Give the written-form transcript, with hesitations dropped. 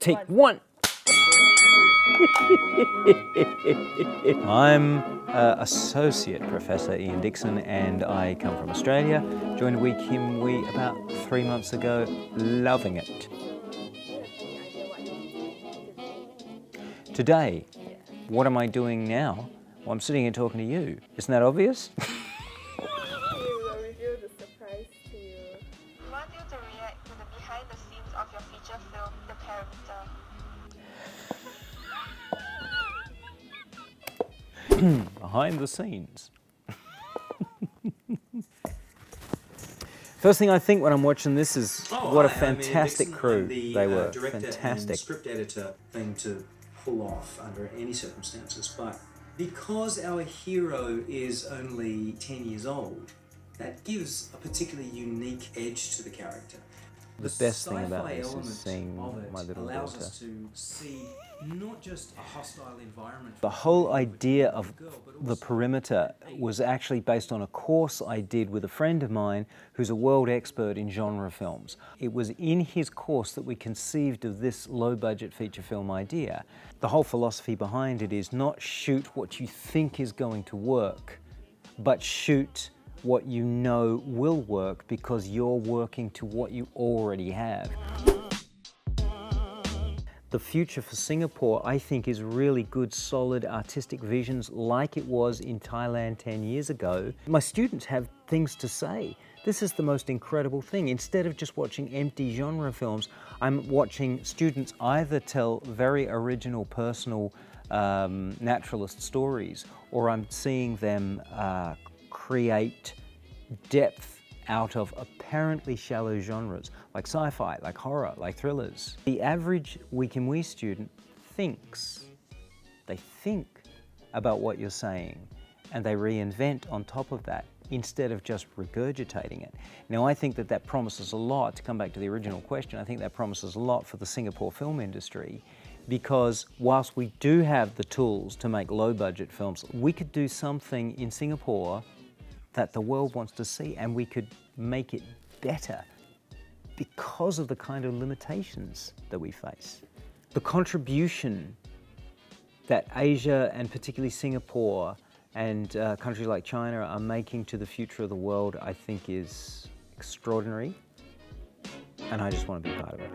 Take one. I'm Associate Professor Ian Dixon and I come from Australia. Joined WKWSCI about 3 months ago, loving it. Today, what am I doing now? Well, I'm sitting here talking to you. Isn't that obvious? We will reveal the surprise to you. We want you to react to the behind the scenes of your feature film, The Parameter. Behind the scenes. First thing I think when I'm watching this is what a fantastic crew they were. Fantastic. And script editor thing to pull off under any circumstances, but because our hero is only 10 years old, that gives a particularly unique edge to the character. The best thing about this is seeing my little allows daughter. us to see not just a hostile environment. The whole idea of the perimeter was actually based on a course I did with a friend of mine who's a world expert in genre films. It was in his course that we conceived of this low-budget feature film idea. The whole philosophy behind it is not shoot what you think is going to work, but shoot what you know will work because you're working to what you already have. The future for Singapore, I think, is really good, solid artistic visions like it was in Thailand 10 years ago. My students have things to say. This is the most incredible thing. Instead of just watching empty genre films, I'm watching students either tell very original, personal, naturalist stories, or I'm seeing them create depth out of apparently shallow genres, like sci-fi, like horror, like thrillers. The average WKWSCI student thinks. They think about what you're saying, and they reinvent on top of that, instead of just regurgitating it. Now, I think that that promises a lot, to come back to the original question, I think that promises a lot for the Singapore film industry, because whilst we do have the tools to make low-budget films, we could do something in Singapore that the world wants to see, and we could make it better because of the kind of limitations that we face. The contribution that Asia, and particularly Singapore, and countries like China are making to the future of the world, I think is extraordinary, and I just want to be part of it.